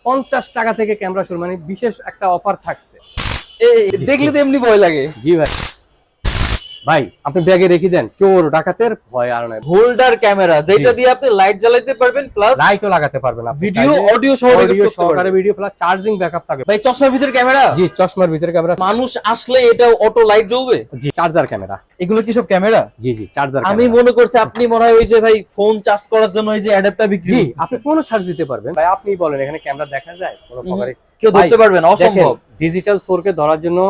50 টাকা থেকে ক্যামেরা শুরু, মানে বিশেষ একটা অফার থাকছে। দেখলে তো এমনি ভয় লাগে। জি ভাই, ভাই আপনি ব্যাগে রেখে দেন, চোর ডাকাতের ভয় আর নাই। হোল্ডার ক্যামেরা যেটা দিয়ে আপনি লাইট জ্বালাতে পারবেন, প্লাস লাইটও লাগাতে পারবেন, আপনি ভিডিও চাইলে অডিও সহকারে ভিডিও প্লাস চার্জিং ব্যাকআপ থাকে। ভাই চশমার ভিতরে ক্যামেরা? জি, চশমার ভিতরে ক্যামেরা। মানুষ আসলে এটা অটো লাইট জ্বলবে? জি, চার্জার ক্যামেরা। এগুলো কি সব ক্যামেরা? জি জি, চার্জার। আমি মনে করছি আপনি মনে হয় ওই যে ভাই ফোন চার্জ করার জন্য ওই যে অ্যাডাপ্টার বিক্রি জি, করতেছেন। আপনি ফোনও চার্জ দিতে পারবেন। ভাই আপনি বলেন এখানে ক্যামেরা দেখা যায় কোনো প্রকারে? কেউ ধরতে পারবে না, অসম্ভব। ডিজিটাল চোরকে ধরার জন্য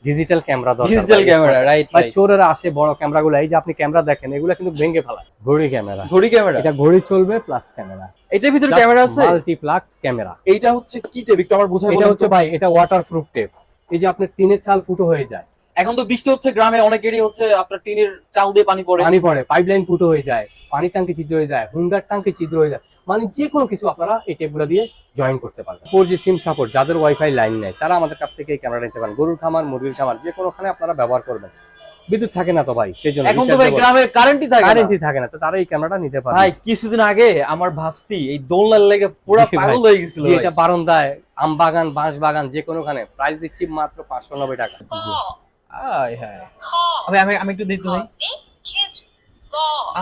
ডিজিটাল ক্যামেরা দরকার। ডিজিটাল ক্যামেরা, রাইট ভাই রাইট। চোরেরা আসে বড় ক্যামেরাগুলো, এই যে আপনি ক্যামেরা দেখেন এগুলো কিন্তু ভেঙে ফেলায়। ঘড়ি ক্যামেরা, ঘড়ি ক্যামেরা, এটা ঘড়ি চলবে প্লাস ক্যামেরা। এটার ভিতরে ক্যামেরা আছে? মাল্টিপ্লাক ক্যামেরা। এইটা হচ্ছে কি টেপ একটু আমার বোঝাই। এটা হচ্ছে ভাই, এটা ওয়াটারপ্রুফ টেপ। এই যে আপনার টিনের চাল ফুটো হয়ে যায়, এখন তো বৃষ্টি হচ্ছে গ্রামে, অনেকেরই হচ্ছে আপনার টিনের চাল দিয়ে পানি পড়ে, পাইপলাইন ফুটো হয়ে যায়, পানির ট্যাঙ্কি ছিদ্র হয়ে যায়, হুন্ডার ট্যাঙ্কি ছিদ্র হয়ে যায়, মানে যে কোনো কিছু আপনারা এই টেপগুলো দিয়ে জয়েন করতে পারবেন। 4G সিম সাপোর্ট, যাদের ওয়াইফাই লাইন নেই তারা আমাদের কাছ থেকে এই ক্যামেরা নিতে পারেন। গরুর খামার, মুরগির খামার, যে কোনোখানে আপনারা ব্যবহার করবেন। বিদ্যুৎ থাকে না তো ভাই, সেই জন্য এখন তো ভাই গ্রামে কারেন্টই থাকে না, তো তারা এই ক্যামেরাটা নিতে পারে। ভাই কিছুদিন আগে আমার ভাস্তি এই দোলনার লেগে পুরো পাগল হয়ে গেছিল। এটা বারান্দায়, আম বাগান, বাঁশ বাগান, যে কোনোখানে প্রাইস দিচ্ছি মাত্র 590 টাকা। আয় হায় ভাই, আমি একটু দেখতে ভাই।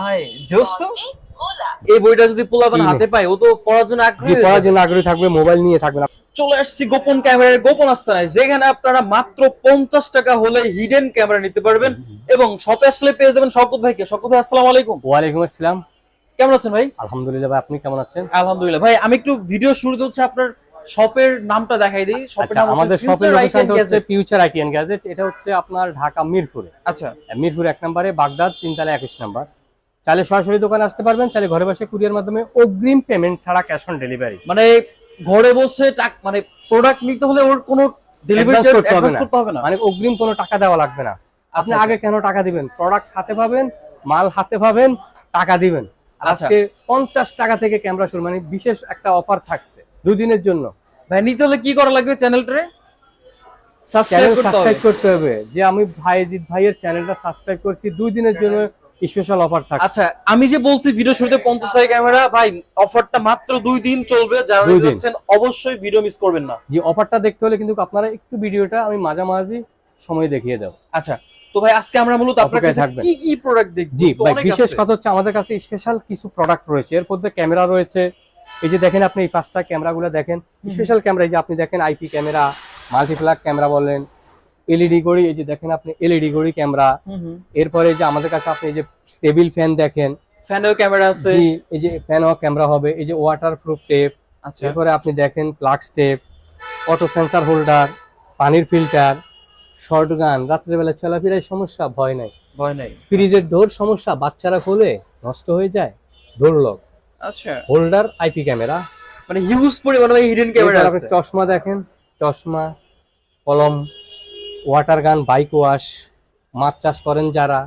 আয় জোস্ত, এই বইটা যদি পোলাপান হাতে পায় ও তো পড়ার জন্য আগ্রহী, পড়ার জন্য আগ্রহী থাকবে, মোবাইল নিয়ে থাকবে না। চলে আসছি গোপন ক্যামেরার গোপন আস্তানায়, যেখানে আপনারা মাত্র 50 টাকা হলে হিডেন ক্যামেরা নিতে পারবেন এবং শপে আসলে পেয়ে যাবেন শওকত ভাইকে। শওকত ভাই আসসালামু আলাইকুম। ওয়ালাইকুম আসসালাম, কেমন আছেন ভাই? আলহামদুলিল্লাহ ভাই, আপনি কেমন আছেন? আলহামদুলিল্লাহ ভাই। আমি একটু ভিডিও শুরুতে হচ্ছে আপনার শপের নামটা দেখাই দিই। শপের নাম আমাদের শপের লোকেশনটা হচ্ছে ফিউচার আইটি এন্ড গ্যাজেট। এটা হচ্ছে আপনার ঢাকা মিরপুরে। আচ্ছা, মিরপুর 1 নম্বরে, বাগদাদ 3 তলা 21 নম্বর। চাইলে সরাসরি দোকানে আসতে পারবেন, চাইলে ঘরে বসে কুরিয়ার মাধ্যমে, অগ্রিম পেমেন্ট ছাড়া ক্যাশ অন ডেলিভারি। মানে ঘরে বসে মানে প্রোডাক্ট নিতে হলে ওর কোনো ডেলিভারি চার্জ অ্যাডভান্স করতে হবে না, মানে অগ্রিম কোনো টাকা দেওয়া লাগবে না। আপনি আগে কেন টাকা দিবেন? প্রোডাক্ট হাতে পাবেন, মাল হাতে পাবেন, টাকা দিবেন। আজকে 50 টাকা থেকে ক্যামেরা শুরু, মানে বিশেষ একটা অফার থাকছে 2 দিনের জন্য। ভাই নিতে হলে কি করা লাগবে? চ্যানেলটারে সাবস্ক্রাইব করতে হবে। যে আমি ভাইজিৎ ভাইয়ের চ্যানেলটা সাবস্ক্রাইব করছি, 2 দিনের জন্য স্পেশাল অফার থাকছে। আচ্ছা, আমি যে বলছি ভিডিও শুরুতে 50 টাকা ক্যামেরা, ভাই অফারটা মাত্র 2 দিন চলবে। যারা দেখছেন অবশ্যই ভিডিও মিস করবেন না। যে অফারটা দেখতে হলে কিন্তু আপনারা একটু ভিডিওটা আমি মাঝামাঝি সময় দেখিয়ে দেব। আচ্ছা, তো ভাই আজকে আমরা মূলত আপনার কাছে কি কি প্রোডাক্ট দেখব? জি ভাই, বিশেষ কথা হচ্ছে আমাদের কাছে স্পেশাল কিছু প্রোডাক্ট রয়েছে। এর মধ্যে ক্যামেরা রয়েছে, এই যে দেখেন আপনি এই 5টা ক্যামেরাগুলো দেখেন, স্পেশাল ক্যামেরা। এই যে আপনি দেখেন আইপি ক্যামেরা, মাল্টিপ্লাক ক্যামেরা বলেন, এলইডি ঘড়ি, এই যে দেখেন আপনি এলইডি ঘড়ি ক্যামেরা। এরপরে যে আমাদের কাছে আপনি এই যে টেবিল ফ্যান দেখেন, ফ্যানও ক্যামেরা আছে। জি, এই যে ফ্যানও ক্যামেরা হবে। এই যে ওয়াটারপ্রুফ টেপ। আচ্ছা, এরপরে আপনি দেখেন প্লাক্স টেপ, অটো সেন্সর হোল্ডার, পানির ফিল্টার, শর্ট গান, রাত্রেবেলা চলাফেরায় সমস্যা, ভয় নাই। ফ্রিজের ডোর সমস্যা, বাচ্চারা খোলে নষ্ট হয়ে যায়, ডোর লক। আচ্ছা, হোল্ডার, আইপি ক্যামেরা, মানে হিউজ পরিমাণে হিডেন ক্যামেরা আছে। চশমা দেখেন, চশমা, কলম, ওয়াটার গান, বাইক ওয়াশ, মাছ চাষ করেন যারা,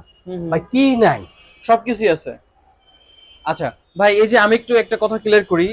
ভাই কি নাই, সবকিছুই আছে। আচ্ছা ভাই, এই যে আমি একটু একটা কথা ক্লিয়ার করি,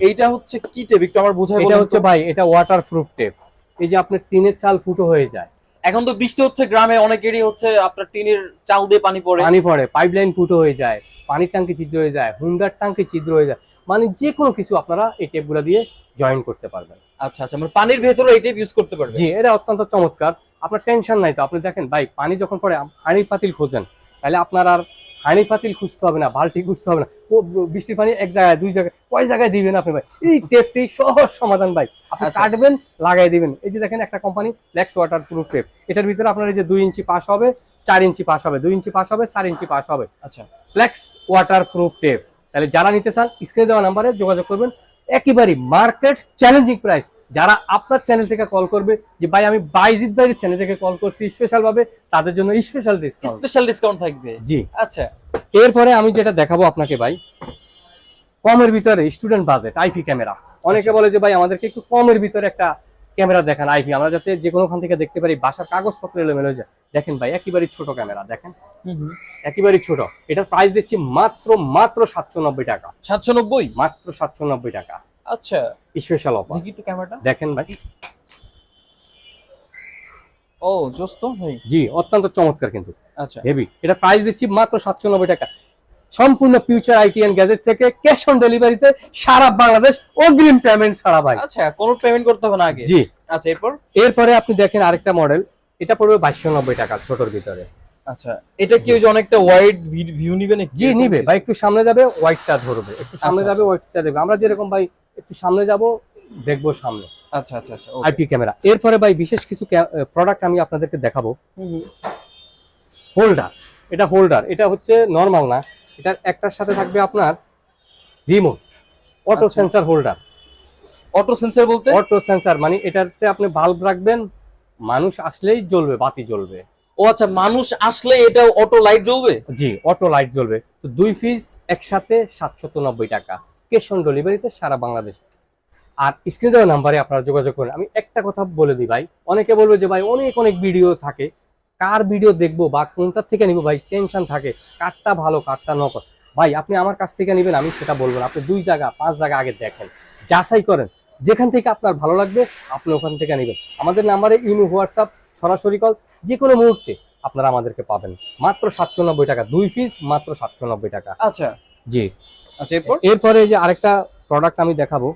এইটা হচ্ছে কি টেপ একটু আমার বোঝাই। এটা হচ্ছে ভাই, এটা ওয়াটারপ্রুফ টেপ। এই যে আপনার টিনের চাল ফুটো হয়ে যায়, এখন তো বৃষ্টি হচ্ছে গ্রামে, অনেকেরই হচ্ছে আপনার টিনের চাল দিয়ে পানি পড়ে, পাইপলাইন ফুটো হয়ে যায়, পানির ট্যাঙ্কি ছিদ্র হয়ে যায়, হুন্ডার ট্যাঙ্কি ছিদ্র হয়ে যায়, মানে যে কোনো কিছু আপনারা এই টেপগুলো দিয়ে জয়েন করতে পারবেন। আচ্ছা আচ্ছা, মানে পানির ভেতরে এই টেপ ইউজ করতে পারবেন। জি, এটা অত্যন্ত চমৎকার। আপনার টেনশন নাই তো। আপনি দেখেন ভাই, পানি যখন পড়ে হাঁড়ি পাতিল খোঁজেন, তাহলে আপনার আর হাঁড়ি পাতিল খুঁজতে হবে না, বালতি খুঁজতে হবে না। ও বৃষ্টির পানি 1 জায়গায় 2 জায়গায়, কয় জায়গায় দিবেন আপনি ভাই? এই টেপটি সহজ সমাধান ভাই। আপনি কাটবেন, লাগাই দিবেন। এই যে দেখেন একটা কোম্পানি ফ্লেক্স ওয়াটারপ্রুফ টেপ, এটার ভিতরে আপনার এই যে 2 ইঞ্চি পাস হবে, 4 ইঞ্চি পাস হবে, 2 ইঞ্চি পাস হবে, 4 ইঞ্চি পাস হবে। আচ্ছা, ফ্লেক্স ওয়াটারপ্রুফ টেপ। তাহলে যারা নিতে চান স্ক্রিনে দেওয়া নাম্বারে যোগাযোগ করবেন। একেবারে মার্কেট চ্যালেঞ্জিং প্রাইস। যারা আপনার চ্যানেল থেকে কল করবে যে ভাই আমি বাইজিৎ ভাইয়ের চ্যানেল থেকে কল করছি স্পেশাল ভাবে, তাদের জন্য স্পেশাল ডিসকাউন্ট থাকবে। জি, আচ্ছা। এরপরে আমি যেটা দেখাবো আপনাকে ভাই, কমের ভিতরে স্টুডেন্ট বাজেট আইপি ক্যামেরা। অনেকে বলে যে ভাই আমাদেরকে একটু কমের ভিতরে একটা ক্যামেরা দেখান আইপি, আমরা যাতে যে কোনোখান থেকে দেখতে পারি, বাসার কাগজপত্র এলোমেলো হয়ে যায়। দেখেন ভাই, একেবারে ছোট ক্যামেরা দেখেন, একেবারে ছোট। এটার প্রাইস দিচ্ছি মাত্র 790 টাকা। 790? মাত্র 790 টাকা। আচ্ছা, স্পেশাল অফার। দেখি তো ক্যামেরাটা দেখেন ভাই, ও জোস্ত ভাই, জি অত্যন্ত চমৎকার কিন্তু। আচ্ছা, হেভি। এটা প্রাইস দিচ্ছি মাত্র 790 টাকা। সম্পূর্ণ ফিউচার আইটি এন্ড গ্যাজেট থেকে ক্যাশ অন ডেলিভারিতে সারা বাংলাদেশ অগ্রিম পেমেন্ট ছাড়া ভাই। আচ্ছা, কোনো পেমেন্ট করতে হবে না আগে? জি। আচ্ছা, এরপর? এরপরে আপনি দেখেন আরেকটা মডেল, এটা পড়বে 2290 টাকা ছোটর ভিতরে। আচ্ছা, এটা কি ওই যে অনেকটা ওয়াইড ভিউ নিবে নাকি? জি নিবে ভাই, একটু সামনে যাবে ওয়াইডটা ধরবে, একটু সামনে যাবে ওয়াইডটা দেবে। আমরা যেরকম ভাই একটু সামনে যাব দেখবো সামনে। আচ্ছা আচ্ছা আচ্ছা, আইপি ক্যামেরা। এরপরে ভাই বিশেষ কিছু প্রোডাক্ট আমি আপনাদেরকে দেখাবো। হোল্ডার, এটা হোল্ডার, এটা হচ্ছে নরমাল না, এটার একটার সাথে থাকবে আপনার remote auto sensor holder. Auto sensor বলতে? অটো সেন্সর মানে এটাতে আপনি বাল্ব রাখবেন, মানুষ আসলেই জ্বলবে, বাতি জ্বলবে। ও আচ্ছা, মানুষ আসলে এটা অটো লাইট জ্বলবে? জি, অটো লাইট জ্বলবে। তো 2 পিস একসাথে 790 টাকা, ক্যাশ অন ডেলিভারিতে সারা বাংলাদেশ। আর স্ক্রিনে দেওয়া নাম্বারে আপনারা যোগাযোগ করেন। আমি একটা কথা বলে দিই ভাই, অনেকে বলবে যে ভাই অনেক অনেক ভিডিও থাকে, কার ভিডিও দেখবো বা কোনটার থেকে নিবো ভাই, টেনশন থাকে কারটা ভালো কারটা নকল। ভাই আপনি আমার কাছ থেকে নেবেন, আমি সেটা বলবো না, আপনি 2 জায়গা 5 জায়গা আগে দেখেন, যাচাই করেন, যেখান থেকে আপনার ভালো লাগবে আপনি ওখান থেকে নেবেন। আমাদের নাম্বারে ইমো, হোয়াটসঅ্যাপ, সরাসরি কল, যে কোনো মুহূর্তে আপনারা আমাদেরকে পাবেন। মাত্র 790 টাকা 2 পিস, মাত্র 790 টাকা। আচ্ছা জি। আচ্ছা, এরপর? এরপরে যে আরেকটা প্রোডাক্ট আমি দেখাবো,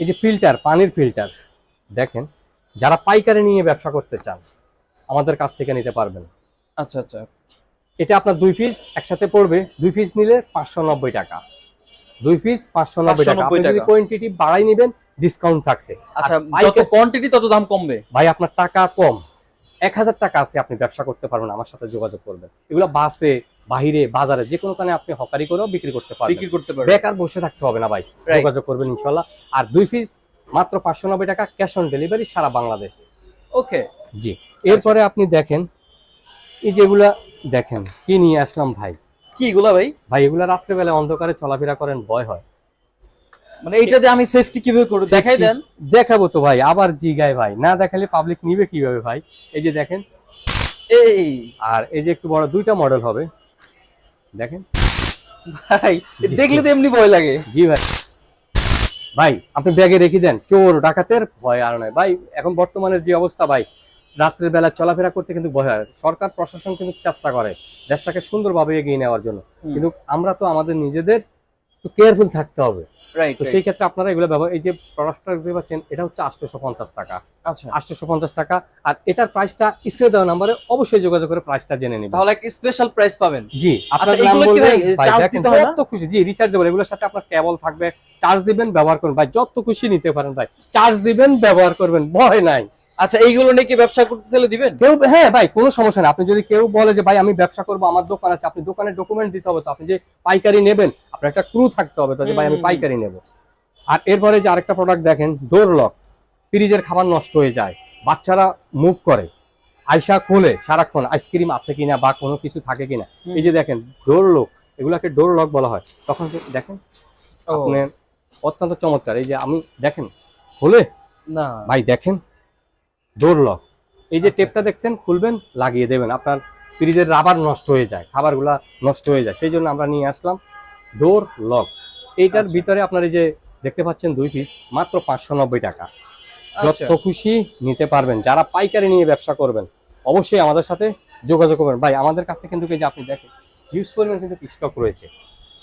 এই যে ফিল্টার, পানির ফিল্টার দেখেন, যারা পাইকারি নিয়ে ব্যবসা করতে চান আমাদের কাছ থেকে নিতে পারবেন। আচ্ছা আচ্ছা, এটা আপনার 2 পিস একসাথে পড়বে, 2 পিস নিলে 590 টাকা, 2 পিস 590 টাকা। আপনি যদি কোয়ান্টিটি বাড়াই নেবেন ডিসকাউন্ট থাকছে। আচ্ছা, যত কোয়ান্টিটি তত দাম কমবে ভাই, আপনার টাকা কম, 1000 টাকা আছে আপনি ব্যবসা করতে পারবেন, আমার সাথে যোগাযোগ করবেন। এগুলো বাসে, বাহিরে, বাজারে যে কোনো কানে আপনি হকারি করেও বিক্রি করতে পারবেন, বেকার বসে থাকতে হবে না ভাই, যোগাযোগ করবেন ইনশাল্লাহ। আর 2 পিস মাত্র 590 টাকা, ক্যাশ অন ডেলিভারি সারা বাংলাদেশ। ওকে। জি। এরপরে আপনি দেখেন এই যেগুলা দেখেন, কি নিয়ে আসলাম ভাই। কি এগুলা ভাই? ভাই এগুলা রাত্রেবেলা অন্ধকারে চলাফেরা করেন, ভয় হয়, মানে এইটাতে আমি সেফটি কিভাবে করব দেখাই দেন। দেখাবো তো ভাই, আবার জিগায় ভাই, না দেখালে পাবলিক নিবে কিভাবে ভাই। এই যে দেখেন, এই আর এই যে একটু বড় 2টা মডেল হবে দেখেন ভাই, দেখলে তো এমনি ভয় লাগে। জি ভাই, ভাই আপনি ব্যাগে রেখে দেন, চোর ডাকাতের ভয় আর নয় ভাই। এখন বর্তমানের যে অবস্থা ভাই, রাত্রের বেলা চলাফেরা করতে কিন্তু ভয় হয়। সরকার প্রশাসন কিন্তু চেষ্টা করে দেশটাকে সুন্দরভাবে এগিয়ে নেওয়ার জন্য, কিন্তু আমরা তো আমাদের নিজেদের একটু কেয়ারফুল থাকতে হবে। রাইট, তো সেই ক্ষেত্রে আপনারা এগুলো ব্যবহার, এই যে প্রোডাক্টটা দেখতে পাচ্ছেন এটা হচ্ছে 850 টাকা। আচ্ছা, 850 টাকা। আর এটার প্রাইসটা স্ক্রিনে দেওয়া নম্বরে অবশ্যই যোগাযোগ করে প্রাইসটা জেনে নেবেন, তাহলে একটা স্পেশাল প্রাইস পাবেন। জি। আপনার আচ্ছা, নাম এগুলো কি বলবেন, ভাই ভাই চার্জ দেখেন দিতে হয় না? কত খুশি। জি, রিচার্জেবল, এগুলোর সাথে আপনার কেবল থাকবে, চার্জ দিবেন ব্যবহার করবেন ভাই, যত খুশি নিতে পারেন ভাই, চার্জ দিবেন ব্যবহার করবেন, ভয় নাই। আচ্ছা, এইগুলো নিয়ে কি ব্যবসা করতে চাইলে দিবেন? কেউ, হ্যাঁ ভাই, কোনো সমস্যা নেই। আপনি যদি কেউ বলে যে ভাই আমি ব্যবসা করবো, আমার দোকান আছে, আপনি দোকানের ডকুমেন্ট দিতে হবে তো, আপনি যে পাইকারি নেবেন আপনার একটা ক্রু থাকতে হবে তো, যে ভাই আমি পাইকারি নেব। আর এরপরে যে আরেকটা প্রোডাক্ট দেখেন, ডোর লক, ফ্রিজের খাবার নষ্ট হয়ে যায়, বাচ্চারা মুভ করে, আইসা খোলে সারাক্ষণ আইসক্রিম আছে কিনা বা কোনো কিছু থাকে কিনা। এই যে দেখেন ডোর লক, এগুলাকে ডোর লক বলা হয়। তখন দেখেন আপনি অত্যন্ত চমৎকার, এই যে আমি দেখেন খোলে না ভাই, দেখেন ডোর লক, এই যে টেপটা দেখছেন খুলবেন, লাগিয়ে দেবেন, আপনার ফ্রিজের রাবার নষ্ট হয়ে যায়, খাবারগুলা নষ্ট হয়ে যায়, সেই জন্য আমরা নিয়ে আসলাম ডোর লক। এইটার ভিতরে আপনার এই যে দেখতে পাচ্ছেন 2 পিস, মাত্র 590 টাকা, যত খুশি নিতে পারবেন। যারা পাইকারি নিয়ে ব্যবসা করবেন অবশ্যই আমাদের সাথে যোগাযোগ করবেন ভাই। আমাদের কাছে কিন্তু এই যে আপনি দেখেন হিউজ পরিমাণ কিন্তু স্টক রয়েছে,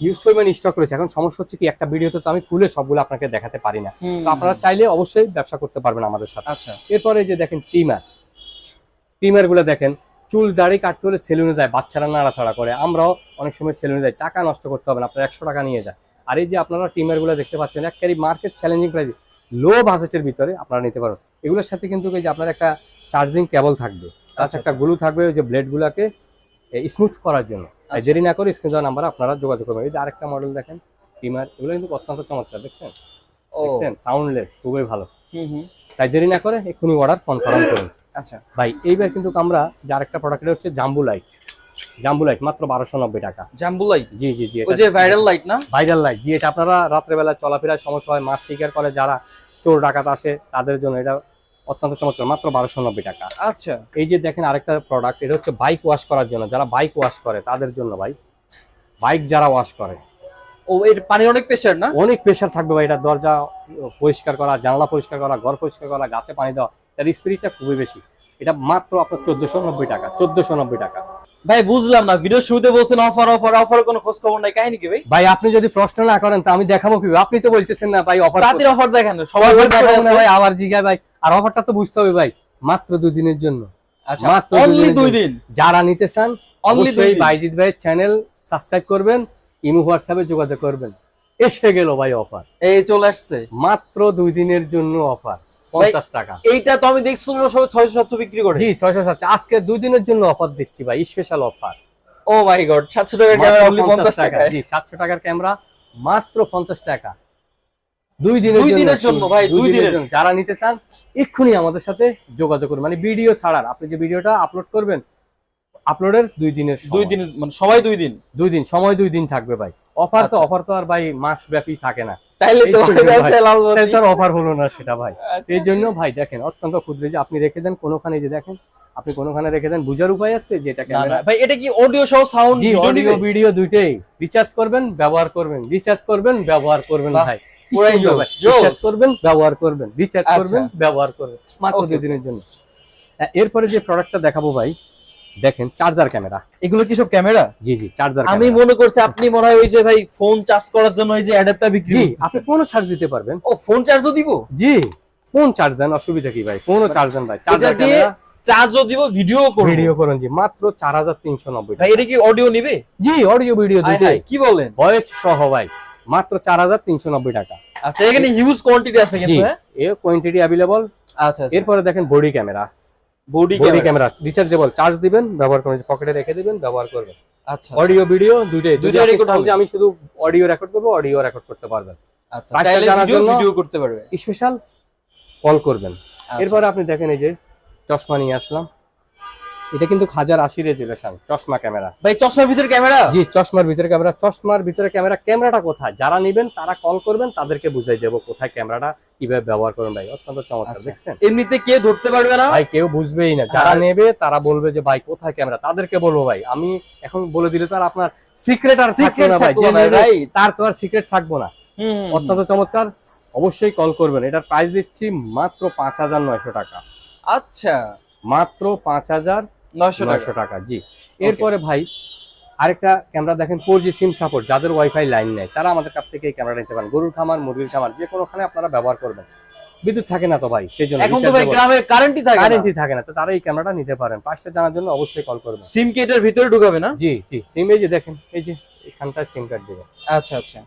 হিউজ পরিমাণ স্টক রয়েছে। এখন সমস্যা হচ্ছে কি, একটা ভিডিওতে তো আমি খুলে সবগুলো আপনাকে দেখাতে পারি না, তো আপনারা চাইলে অবশ্যই ব্যবসা করতে পারবেন আমাদের সাথে। আচ্ছা, এরপরে যে দেখেন ট্রিমার, ট্রিমার গুলো দেখেন, চুল দাড়ি কাটতে হলে সেলুনে যায়, বাচ্চারা নাড়াছাড়া করে, আমরাও অনেক সময় সেলুনে যাই, টাকা নষ্ট করতে হবে না, আপনার 100 টাকা নিয়ে যায়। আর এই যে আপনারা ট্রিমার গুলো দেখতে পাচ্ছেন, একবারে মার্কেট চ্যালেঞ্জিং প্রাইস, লো বাজেটের ভিতরে আপনারা নিতে পারেন। এগুলোর সাথে কিন্তু এই যে আপনার একটা চার্জিং কেবল থাকবে, আচ্ছা একটা গ্লু থাকবে ওই যে ব্লেড গুলাকে স্মুথ করার জন্য। দেরি না করে স্ক্রিন দেওয়া নাম্বারে আপনারা যোগাযোগ করবেন। এই যে আরেকটা মডেল দেখেন ট্রিমার, এগুলো কিন্তু অত্যন্ত চমৎকার, দেখছেন দেখছেন, সাউন্ডলেস, খুবই ভালো। তাই দেরি না করে এক্ষুনি অর্ডার কনফার্ম করুন। আচ্ছা ভাই এইবার কিন্তু আমরা যে আরেকটা প্রোডাক্ট হচ্ছে জাম্বু লাইট, জাম্বু লাইট মাত্র 1290 টাকা। জাম্বু লাইট? জি জি জি, ওই যে ভাইরাল লাইট না? ভাইরাল লাইট, জি। এটা আপনারা রাত্রেবেলা চলাফেরার সমস্যা হয়, মাছ শিকার করে যারা চোর ডাকাত আসে তাদের জন্য এটা অত্যন্ত চমৎকার, মাত্র 1290 টাকা। আচ্ছা, এই যে দেখেন আরেকটা প্রোডাক্ট, এটা হচ্ছে বাইক ওয়াশ করার জন্য, যারা বাইক ওয়াশ করে তাদের জন্য ভাই, বাইক যারা ওয়াশ করে। ও এর পানি অনেক প্রেসার না? অনেক প্রেসার থাকবে ভাই, এটা দরজা পরিষ্কার করা, জানলা পরিষ্কার করা, ঘর পরিষ্কার করা, গাছে পানি দেওয়া, এর স্পিরিটটা খুবই বেশি। এটা মাত্র আপনার 1490 টাকা, 1490 টাকা। ভাই বুঝলাম না, ভিডিও শুরুতে বলছেন অফার অফার অফার, কোনো খোঁজ খবর নাই, কাহিনী কি ভাই? ভাই আপনি যদি প্রশ্ন না করেন তা আমি দেখাবো কি? আপনি তো বলতেছেন না ভাই অফার, তাদের অফার দেখেন না, সবাই অফার wait করে দেখাবো না আছে। ভাই, আবার জিগায় ভাই। আর অফারটা তো বুঝতে হবে ভাই, মাত্র 2 দিনের জন্য। আচ্ছা, মাত্র অনলি 2 জন্য। দিন। যারা নিতে চান Only 2 অবশ্যই দিন। বাইজিৎ ভাইয়ের চ্যানেল সাবস্ক্রাইব করবেন, ইমো হোয়াটসঅ্যাপে যোগাযোগ করবেন। এসে গেল ভাই অফার, এই চলে আসছে মাত্র 2 দিনের জন্য অফার, 50 টাকা। এইটা তো আমি দেখছি সবাই 600-700 বিক্রি করে। জি 607, আজকে 2 দিনের জন্য অফার দিচ্ছি ভাই, স্পেশাল অফার। ও মাই গড, 700 টাকার ক্যামেরা অনলি 50 টাকা। জি 700 টাকার ক্যামেরা মাত্র 50 টাকা, 2 দুই দিনের জন্য ভাই, 2 দিনের জন্য। যারা নিতে চান এক্ষুনি আমাদের সাথে যোগাযোগ করুন, মানে ভিডিও ছাড়ার, আপনি যে ভিডিওটা আপলোড করবেন আপলোডের 2 দিনের 2 দিন, মানে সবাই 2 দিন। 2 দিন সময়, 2 দিন থাকবে ভাই। অফার তো আচ্ছা। অফার তো আর ভাই মাস ব্যাপী থাকে না, তাইলে তো এই জন্য ভাই, ব্যবসা লাভবান। তাই তো আর অফার হলো না সেটা ভাই। আচ্ছা। এই জন্য ভাই দেখেন অত্যন্ত ক্ষুদ্র, যে আপনি রেখে দেন কোনোখানে, যে দেখেন আপনি কোনোখানে রেখে দেন, বুঝার উপায় আছে যে এটা না, ক্যামেরা। না, ভাই এটা কি অডিও সহ সাউন্ড জি ভিডিও অডিও নিবে? ভিডিও দুইটাই, রিচার্জ করবেন ব্যবহার করবেন, রিচার্জ করবেন ব্যবহার করবেন বাহ, ভাই। পুরাই জোস, জোস। রিচার্জ করবেন ব্যবহার করবেন, রিচার্জ আচ্ছা। করবেন ব্যবহার করবেন, মাত্র Okay, 2 দিনের জন্য। এরপরে যে প্রোডাক্টটা দেখাবো ভাই, দেখেন চার্জার ক্যামেরা। এগুলো কি সব ক্যামেরা? জি জি চার্জার আমি ক্যামেরা। মনে করছি আপনি মনে হয় ওই যে ভাই ফোন চার্জ করার জন্য ওই যে অ্যাডাপ্টার বিক্রি জি করতেছেন। আপনি কোনো চার্জ দিতে পারবেন। ও ফোন চার্জও দিব? জি কোন চার্জ দেন, অসুবিধা কি ভাই? কোনো চার্জ দেন ভাই, এটা চার্জার দিয়ে ক্যামেরা চার্জও দিব, ভিডিও করব। ভিডিও করুন জি মাত্র 4390 ভাই টাকা। এটা কি অডিও নিবে? জি অডিও ভিডিও হায় দুইটাই, হায়, কি বলেন? ভয়েস সহ ভাই, মাত্র 4390 টাকা। আচ্ছা, এখানে হিউজ কোয়ান্টিটি আছে জি কিন্তু, হ্যাঁ? এর কোয়ান্টিটি अवेलेबल। আচ্ছা আচ্ছা, এরপরে দেখেন body camera, body body camera rechargeable, charge দিবেন ব্যবহার করবেন, পকেটে রেখে দিবেন ব্যবহার করবেন। আচ্ছা অডিও ভিডিও দুইটাই, দুইটাই দুইটাই record রেকর্ড হবে। যে আমি শুধু অডিও রেকর্ড করব, অডিও রেকর্ড করতে পারবেন। আচ্ছা, প্রাইসটা চাইলে জানার জন্য ভিডিও করতে পারবে। স্পেশাল কল করবেন। আচ্ছা। এরপরে আপনি দেখেন এই যে চশমা নিয়ে আসলাম, এটা কিন্তু 1080 রেজুলেশন চশমা ক্যামেরা। ভাই চশমার ভিতরে ক্যামেরা? জি চশমার ভিতরে ক্যামেরা, চশমার ভিতরে ক্যামেরা। ক্যামেরাটা কোথায়, যারা নেবেন তারা কল করবেন, তাদেরকে বুঝাই দেবো কোথায় ক্যামেরাটা কিভাবে ব্যবহার করবেন ভাই, অত্যন্ত চমৎকার। আচ্ছা। দেখছেন এমনিতে কেউ ধরতে পারবে না ভাই, কেউ বুঝবেই না। যারা আর- নেবে তারা বলবে যে ভাই কোথায় ক্যামেরা, তাদেরকে বলবো ভাই। আমি এখন বলে দিলে তো আর আপনার সিক্রেট আর থাকবে সিক্রেট না ভাই, থাকলো যে না, নেবে right? তার তো আর সিক্রেট থাকবো না। অত্যন্ত চমৎকার, অবশ্যই কল করবেন। এটার প্রাইস দিচ্ছি মাত্র 5900 টাকা, আচ্ছা, মাত্র 5900 টাকা। জি এরপরে ভাই আরেকটা ক্যামেরা দেখেন, 4G সিম সাপোর্ট, যাদের ওয়াইফাই লাইন নেই তারা আমাদের কাছ থেকে এই ক্যামেরা নিতে পারেন। গরুর খামার, মুরগির খামার, যে কোনোখানে আপনারা ব্যবহার করবেন। বিদ্যুৎ থাকে না তো ভাই, সেই জন্য এখন তো ভাই গ্রামে কারেন্টই থাকে না। কারেন্টই থাকে না, তো তারা এই ক্যামেরাটা নিতে পারেন। প্রাইসটা জানার জন্য অবশ্যই কল করবেন। সিম কেটের ভিতরে ঢুকাবে না? জি জি সিম, এই যে দেখেন এই যে এখানটায় সিম কার্ড দেবেন। আচ্ছা আচ্ছা,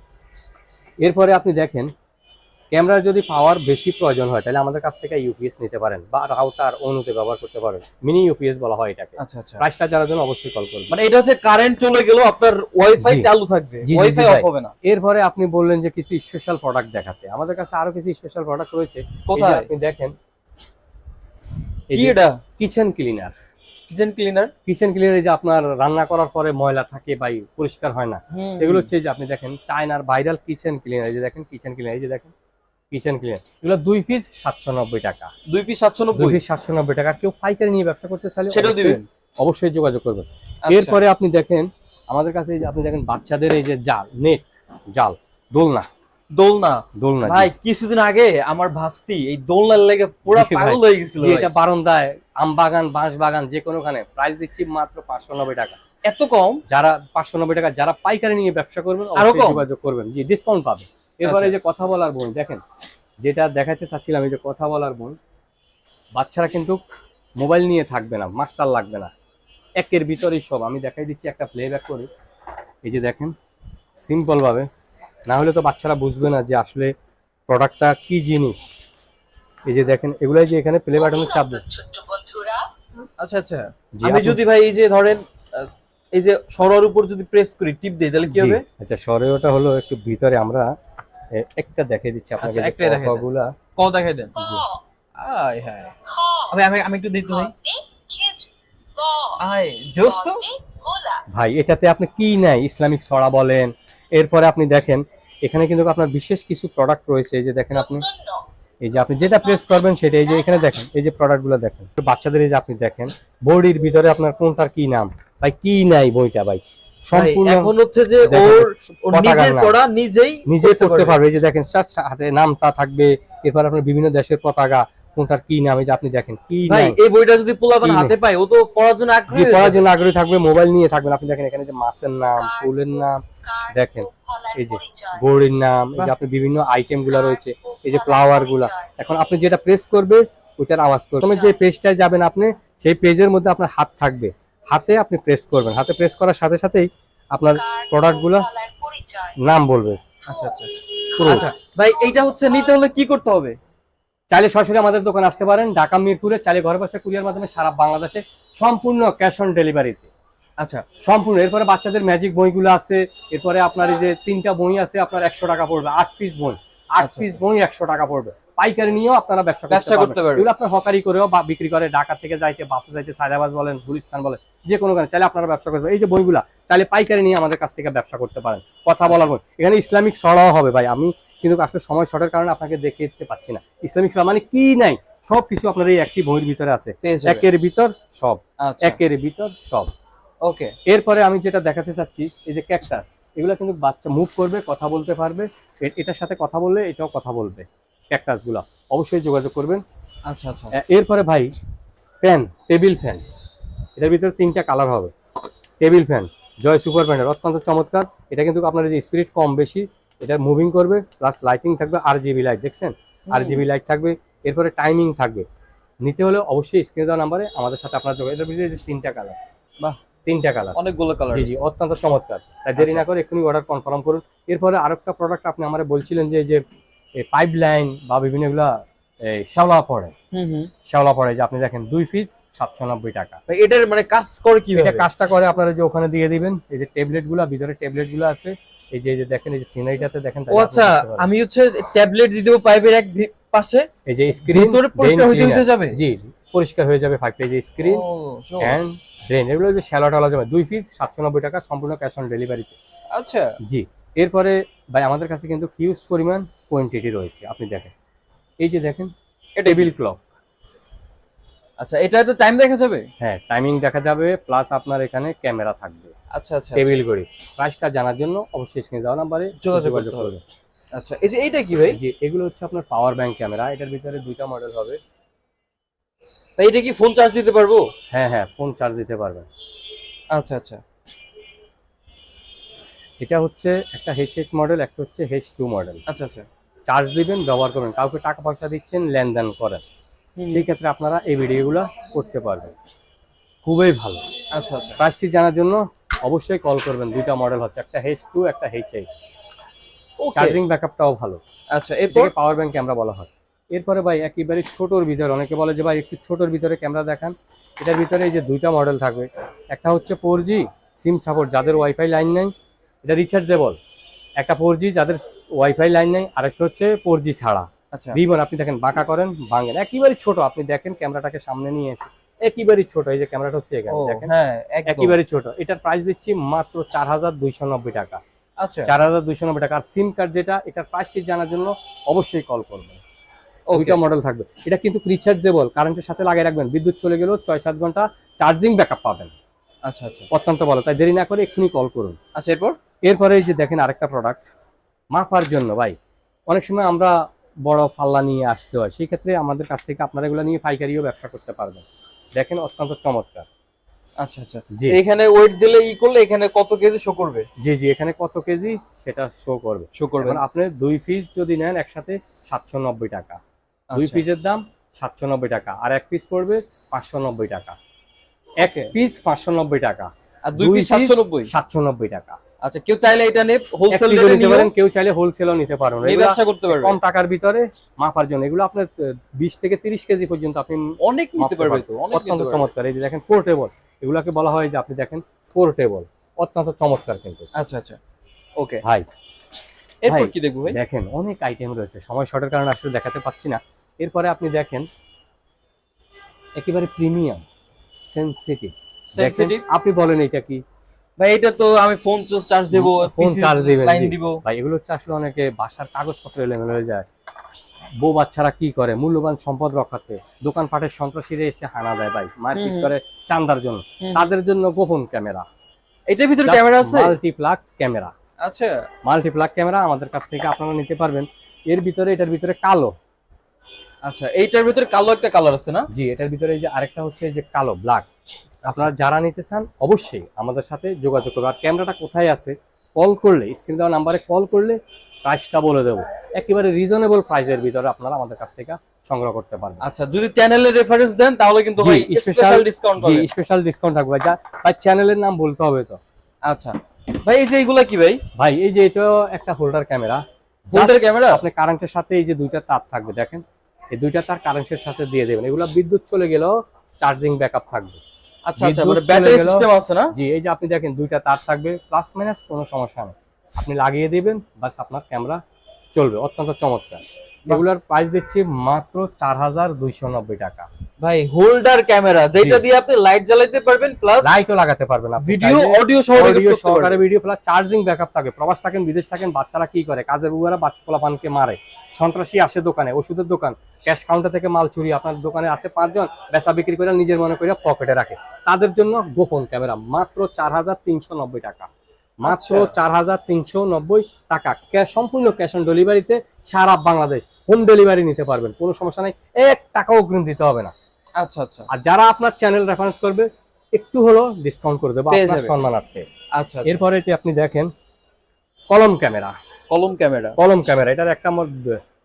এরপরে আপনি দেখেন ক্যামেরার যদি পাওয়ার বেশি প্রয়োজন হয় তাহলে আমাদের কাছ থেকে ইউপিএস নিতে পারেন, বা রাউটার অনুতে ব্যবহার করতে পারেন। মিনি ইউপিএস বলা হয় এটাকে। আচ্ছা আচ্ছা, প্রাইসটা জানার জন্য অবশ্যই কল করবেন। মানে এটা হচ্ছে কারেন্ট চলে গেল আপনার ওয়াইফাই জি। চালু থাকবে, জি, জি, ওয়াইফাই জি, অফ ভাই। হবে না। এরপরে আপনি বললেন যে কিছু স্পেশাল প্রোডাক্ট দেখাতে, আমাদের কাছে আরো কিছু স্পেশাল প্রোডাক্ট রয়েছে। এই যে কোথায়? আপনি দেখেন কি এটা? Kitchen cleaner. Kitchen cleaner? Kitchen cleaner, যে আপনার রান্না করার পরে ময়লা থাকে বা পরিষ্কার হয় না, এগুলো হচ্ছে যে আপনি দেখেন চায়নার ভাইরাল কিচেন ক্লিনার। এই যে দেখেন কিচেন ক্লিনার, এই যে দেখেন কিচেন ক্লিনার, এগুলো 2 পিস 790 টাকা। 2 পিস 790? 2 পিস 790 টাকা। কেউ পাইকারি নিয়ে ব্যবসা করতে চাইলে সেটাও অবশ্যই- দিবেন? অবশ্যই যোগাযোগ করবেন। আচ্ছা। এরপরে আপনি দেখেন আমাদের কাছে এই যে আপনি দেখেন বাচ্চাদের এই যে জাল, নেট জাল, দোলনা। দোলনা? দোলনা ভাই কিছুদিন আগে আমার ভাস্তি এই দোলনার লেগে পুরো জি ভাই, পাগল হয়ে গেছিল জি, ভাই। এটা বারান্দায় আম বাগান, বাঁশ বাগান, যে কোনোখানে প্রাইস দিচ্ছি মাত্র 590 টাকা। এত কম? যারা 590 টাকা, যারা পাইকারি নিয়ে ব্যবসা করবেন আরো অবশ্যই কম? যোগাযোগ করবেন। জি ডিসকাউন্ট পাবে। এরপরে আচ্ছা। এই যে কথা বলার বোন দেখেন, যেটা দেখাতে চাচ্ছিলাম, এই যে কথা বলার বোন, বাচ্চারা কিন্তু মোবাইল নিয়ে থাকবে না, মাস্টার লাগবে না, একের ভিতরেই সব। আমি দেখাই দিচ্ছি, একটা প্লেব্যাক করি। এই যে দেখেন সিম্পল ভাবে, না হলে তো বাচ্চারা বুঝবে না যে আসলে প্রোডাক্টটা কি জিনিস। এই যে দেখেন এগুলাই, যে এখানে প্লে বাটনে চাপ দেন। আচ্ছা আচ্ছা, জি, আমি আপনি- যদি ভাই এই যে ধরেন এই যে সরার উপর যদি প্রেস করি, টিপ দেই, তাহলে কি জি, হবে? আচ্ছা সরেওটা হলো একটু ভিতরে, আমরা একটা দেখিয়ে দিচ্ছি আপনাকে। আচ্ছা, একটাই দেখাই দেন। কথাগুলা ক দেখাই দেন। জি। আয় হায়, আমি একটু দেখতে ভাই। আয় জোস তো। ভাই এটাতে আপনি কি নাই, ইসলামিক ছড়া বলেন। এরপরে আপনি দেখেন এখানে কিন্তু আপনার বিশেষ কিছু প্রোডাক্ট রয়েছে। এই যে দেখেন আপনি, এই যে আপনি যেটা প্রেস করবেন সেটা, এই যে এখানে দেখেন এই যে প্রোডাক্টগুলো দেখেন। বাচ্চাদের এই যে আপনি দেখেন বডির ভিতরে আপনার কোনটার কি নাম, ভাই কি নাই বইটা ভাই সম্পূর্ণ। এখন হচ্ছে যে দেখেন, ওর পতাকার নিজের নাম। পড়া নিজেই নিজে করতে পারবে। এই যে দেখেন হাতে নামটা থাকবে, এরপর আপনার বিভিন্ন দেশের পতাকা, কোনটার কি নাম, এই যে আপনি দেখেন কি ভাই নাম। এই বইটা যদি পোলাপান কি হাতে পায় ও তো পড়ার জন্য আগ্রহী যে হয়ে পড়ার যাবে। জন্য আগ্রহী থাকবে, মোবাইল নিয়ে থাকবেন। আপনি দেখেন এখানে যে মাছের নাম, ফুলের নাম, দেখেন এই যে বড়ির নাম, এই যে আপনি বিভিন্ন আইটেম গুলা রয়েছে, এই যে ফ্লাওয়ার গুলা। এখন আপনি যেটা প্রেস করবে ওইটার আওয়াজ করবে। প্রথমে যে পেজটায় যাবেন আপনি, সেই পেজের মধ্যে আপনার হাত থাকবে, হাতে আপনি প্রেস করবেন। হাতে প্রেস করার সাথে সাথেই আপনার প্রোডাক্ট গুলা নাম বলবে। আচ্ছা আচ্ছা পুরো। আচ্ছা ভাই এইটা হচ্ছে নিতে হলে কি করতে হবে? চাইলে সরাসরি আমাদের দোকানে আসতে পারেন ঢাকা মিরপুরে, চাইলে ঘরে বসে কুরিয়ার মাধ্যমে সারা বাংলাদেশে সম্পূর্ণ ক্যাশ অন ডেলিভারিতে আচ্ছা সম্পূর্ণ। এরপরে বাচ্চাদের ম্যাজিক বইগুলো আছে, এরপরে আপনার এই যে 3টা বই আছে, আপনার 100 টাকা পড়বে, 8 পিস বই, 8 আচ্ছা। পিস বই 100 টাকা পড়বে। পাইকারি নিয়েও আপনারা ব্যবসা ব্যবসা করতে করতে পারবেন। এগুলো আপনার হকারি করেও বা বিক্রি করে, ঢাকা থেকে যাইতে বাসে যাইতে, সায়দাবাদ বলেন, গুলিস্তান বলেন, যে কোনো গানে চাইলে আপনারা ব্যবসা করতে পারেন। এই যে বইগুলা চাইলে পাইকারি নিয়ে আমাদের কাছ থেকে ব্যবসা করতে পারেন। কথা বলার বই, এখানে ইসলামিক ছড়াও হবে ভাই। আমি কিন্তু আসলে সময় শর্টের কারণে আপনাকে দেখে দিতে পারছি না। ইসলামিক ছড়া মানে কি নাই, সব কিছু আপনার এই একটি বইয়ের ভিতরে আছে, পেয়ে যাবেন। একের ভিতর সব, আচ্ছা একের ভিতর সব। ওকে এরপরে আমি যেটা দেখাতে চাচ্ছি, এই যে ক্যাকটাস, এগুলো কিন্তু বাচ্চা মুভ করবে, কথা বলতে পারবে। এটার সাথে কথা বললে এটাও কথা বলবে। ক্যাকটাস গুলা অবশ্যই যোগাযোগ করবেন। আচ্ছা আচ্ছা এরপরে ভাই ফ্যান, টেবিল ফ্যান, এটার ভিতরে 3টা কালার হবে। টেবিল ফ্যান জয় সুপার ফ্যানের অত্যন্ত চমৎকার। এটা কিন্তু আপনার যে স্পিরিট কম বেশি, এটা মুভিং করবে, প্লাস লাইটিং থাকবে, RGB লাইট, দেখছেন RGB লাইট থাকবে। এরপরে টাইমিং থাকবে। নিতে হলে অবশ্যই স্ক্রিনে দেওয়া নাম্বারে আমাদের সাথে আপনার যোগাযোগ। এটার ভিতরে 3টা কালার, বাহ 3টা কালার, অনেকগুলো কালার। জি জি অত্যন্ত চমৎকার। তাই দেরি না করে এক্ষুনি অর্ডার কনফার্ম করুন। এরপরে আরেকটা প্রোডাক্ট আপনি আমারে বলছিলেন যে এই যে পাইপ লাইন বা বিভিন্ন এগুলা শ্যাওলা পড়ে, হুম শ্যাওলা পড়ে, যে আপনি দেখেন 2 পিস 790 টাকা। ভাই এটার মানে কাজ করে কি এটা কাজটা করে আপনারা যে ওখানে দিয়ে দিবেন, এই যে ট্যাবলেট গুলা, ভিতরে ট্যাবলেট গুলো আছে, এই যে দেখেন এই যে সিনারিটাতে দেখেন। ও আচ্ছা আমি হচ্ছে ট্যাবলেট দিয়ে দেবো পাইপের এক পাশে, এই যে স্ক্রিন ভিতরে পরিষ্কার হইতে যাবে। জি পরিষ্কার হয়ে যাবে 5 পেজ স্ক্রিন ও এন্ড ড্রেন, এগুলো যে শ্যাওলা টালা জমে। 2 পিস 790 টাকা, সম্পূর্ণ ক্যাশ অন ডেলিভারিতে। আচ্ছা জি। এরপরে ভাই আমাদের কাছে কিন্তু হিউজ পরিমাণ কোয়ান্টিটি রয়েছে। আপনি দেখেন এই যে দেখেন টেবিল ক্লক। আচ্ছা এটা তো টাইম দেখা যাবে। হ্যাঁ টাইমিং দেখা যাবে, প্লাস আপনার এখানে ক্যামেরা থাকবে। আচ্ছা আচ্ছা টেবিল ঘড়ি। প্রাইসটা জানার জন্য অবশ্যই স্ক্রিনে দেওয়া নাম্বারে যোগাযোগ করতে হবে। আচ্ছা এই যে এইটা কি ভাই? জি এগুলো হচ্ছে আপনার পাওয়ার ব্যাংক ক্যামেরা। এটার ভিতরে 2টা মডেল হবে। ভাই এটা কি ফোন চার্জ দিতে পারবো? হ্যাঁ হ্যাঁ ফোন চার্জ দিতে পারবেন। আচ্ছা আচ্ছা এটা হচ্ছে একটা H8 মডেল, একটা হচ্ছে H2 মডেল। আচ্ছা আচ্ছা চার্জ দিবেন, ব্যবহার করবেন, কাউকে টাকা পয়সা দিচ্ছেন, লেনদেন করেন, সেই ক্ষেত্রে আপনারা এই ভিডিওগুলো করতে পারবেন। খুবই ভালো। আচ্ছা আচ্ছা প্রাইসটি জানার জন্য অবশ্যই কল করবেন। 2টা মডেল হচ্ছে, একটা H2 একটা H8। চার্জিং ব্যাকআপটাও ভালো। আচ্ছা এরপর এটাকে পাওয়ার ব্যাংক ক্যামেরা বলা হয়। এরপরে ভাই একেবারে ছোটোর ভিতরে, অনেকে বলে যে ভাই একটু ছোটোর ভিতরে ক্যামেরা দেখান। এটার ভিতরে এই যে 2টা মডেল থাকবে। একটা হচ্ছে 4G সিম সাপোর্ট, যাদের ওয়াইফাই লাইন নেই, এটা রিচার্জেবল। একটা 4G যাদের ওয়াইফাই লাইন নেই, আরেকটা হচ্ছে 4G ছাড়া। আচ্ছা ভিভোন, আপনি দেখেন বাঁকা করেন ভাঙেন, একেবারে ছোট। আপনি দেখেন ক্যামেরাটাকে সামনে নিয়ে এসে একেবারে ছোট, এই যে ক্যামেরাটা হচ্ছে এখানে ও দেখেন হ্যাঁ একদম একেবারে ছোট। এটার প্রাইস দিচ্ছি মাত্র 4290 টাকা। আচ্ছা 4290 টাকা। আর সিম কার্ড যেটা, এটার প্রাইসটি জানার জন্য অবশ্যই কল করবেন। 2টা মডেল থাকবে। এটা কিন্তু রিচার্জেবল, কারেন্টের সাথে লাগিয়ে রাখবেন, বিদ্যুৎ চলে গেলেও 6-7 ঘন্টা চার্জিং ব্যাকআপ পাবেন। আচ্ছা আচ্ছা অত্যন্ত ভালো। তাই দেরি না করে এক্ষুনি কল করুন। আচ্ছা এরপর এরপরে এই যে দেখেন আরেকটা প্রোডাক্ট মাপার জন্য ভাই। অনেক সময় আমরা বড় পাল্লা নিয়ে আসতে হয়, সেই ক্ষেত্রে আমাদের কাছ থেকে আপনারা এগুলো নিয়ে পাইকারিও ব্যবসা করতে পারবেন। দেখেন অত্যন্ত চমৎকার। আচ্ছা আচ্ছা জি এখানে ওয়েট দিলে ই করলে এখানে কত কেজি শো করবে? জি জি এখানে কত কেজি সেটা শো করবে। শো করবে এখন আপনি 2 পিস যদি নেন একসাথে 790 টাকা। 2 আচ্ছা। পিসের দাম 790 টাকা, আর 1 পিস পড়বে 590 টাকা। 1 পিস 590 টাকা, আর 2 পিস 790 790 টাকা। আচ্ছা কেউ চাইলে এটা নিয়ে হোলসেল হোলসেল রেটে নিতে পারেন, কেউ চাইলে হোলসেলও নিতে পারেন। নিয়ে এগুলা ব্যবসা করতে পারবে কম টাকার ভিতরে মাপার জন্য। এগুলো আপনার 20 থেকে 30 কেজি পর্যন্ত আপনি অনেক নিতে মাপতে পারবে পারবেন। তো অনেক অত্যন্ত নিতে পারবে। চমৎকার। এই যে দেখেন পোর্টেবল, এগুলাকে বলা হয় যে আপনি দেখেন পোর্টেবল, অত্যন্ত চমৎকার কিন্তু আচ্ছা আচ্ছা ওকে ভাই। এরপর ভাই, কি দেখবো ভাই? দেখেন অনেক আইটেম রয়েছে, সময় শর্টের কারণে আসলে দেখাতে পাচ্ছি না। এরপরে আপনি দেখেন একেবারে প্রিমিয়াম সেনসিটিভ। সেনসিটিভ আপনি বলেন এটা কি ভাই? এটা তো আমি ফোন চার্জ দেব, ফোন চার্জ দিবেন, লাইন জি। দিব ভাই এগুলো হচ্ছে আসলে অনেকে বাসার কাগজপত্র এলোমেলো হয়ে যায়, বউ বাচ্চারা কি করে মূল্যবান সম্পদ রক্ষাতে দোকানপাটের সন্ত্রাসীরা এসে হানা দেয় ভাই, মারপিট করে চান্দার জন্য। তাদের জন্য গোপন ক্যামেরা, এটার ভিতরে ক্যামেরা আছে? মাল্টিপ্লাক ক্যামেরা। আচ্ছা মাল্টিপ্লাক ক্যামেরা আমাদের কাছ থেকে আপনারা নিতে পারবেন। এর ভিতরে, এটার ভিতরে কালো আচ্ছা, এইটার ভিতরে কালো একটা কালার আছে না? জি, এটার ভিতরে এই যে আরেকটা হচ্ছে এই যে কালো ব্ল্যাক। আপনারা যারা নিতে চান অবশ্যই আমাদের সাথে যোগাযোগ করবেন। আর ক্যামেরাটা কোথায় আছে কল করলে, স্ক্রিন দেওয়া নাম্বারে কল করলে প্রাইসটা বলে দেবো। একেবারে রিজনেবল প্রাইসের ভিতরে আপনারা আমাদের কাছ থেকে সংগ্রহ করতে পারবেন। আচ্ছা, যদি চ্যানেলের রেফারেন্স দেন তাহলে কিন্তু ভাই স্পেশাল ডিসকাউন্ট জি, পাবেন। স্পেশাল ডিসকাউন্ট থাকবে ভাই। ভাই চ্যানেলের নাম বলতে হবে তো। আচ্ছা ভাই, এই যে এগুলা কি ভাই? ভাই এই যে এটা একটা হোল্ডার ক্যামেরা। Holder camera? আপনি কারেন্টের সাথে এই যে দুইটা তার থাকবে দেখেন, এই দুইটা তার কারেন্টের সাথে দিয়ে দেবেন। এগুলো বিদ্যুৎ চলে গেলেও চার্জিং ব্যাকআপ থাকবে। আচ্ছা আচ্ছা, মানে ব্যাটারি সিস্টেম আছে না? জি, এই যে আপনি দেখেন দুইটা তার থাকবে, প্লাস মাইনাস কোনো সমস্যা নেই। আপনি লাগিয়ে দিবেন, বাস আপনার ক্যামেরা চলবে। অত্যন্ত চমৎকার। এগুলার প্রাইস দিচ্ছি মাত্র 4290 টাকা। ভাই হোল্ডার ক্যামেরা যেটা দিয়ে আপনি লাইট জ্বালাতে পারবেন, প্লাস লাইটও লাগাতে পারবেন, আপনি ভিডিও চাইলে অডিও অডিও সহকারে ভিডিও প্লাস চার্জিং ব্যাকআপ থাকবে। প্রবাস থাকেন, বিদেশ থাকেন, বাচ্চারা কি করে, কাজের বুয়ারা বাচ্চারা পানকে মারে, সন্ত্রাসী আসে দোকানে, ওষুধের দোকান, ক্যাশ কাউন্টার থেকে মাল চুরি, আপনার দোকানে আসে 5 জন, বেচা বিক্রি করে নিজের মনে করে পকেটে রাখে, তাদের জন্য গোপন ক্যামেরা মাত্র 4390 টাকা। মাত্র 4390 টাকা। সম্পূর্ণ ক্যাশ অন ডেলিভারিতে সারা বাংলাদেশ হোম ডেলিভারি নিতে পারবেন, কোনো সমস্যা নাই, 1 টাকাও অগ্রিম দিতে হবে না। আচ্ছা আচ্ছা। আর যারা আপনার চ্যানেল রেফারেন্স করবে একটু হলো ডিসকাউন্ট করে দেবো পেয়ে আপনার যাবে। সম্মানার্থে। আচ্ছা, এরপরে যে আপনি দেখেন কলম ক্যামেরা। কলম ক্যামেরা? কলম ক্যামেরা এটার একটা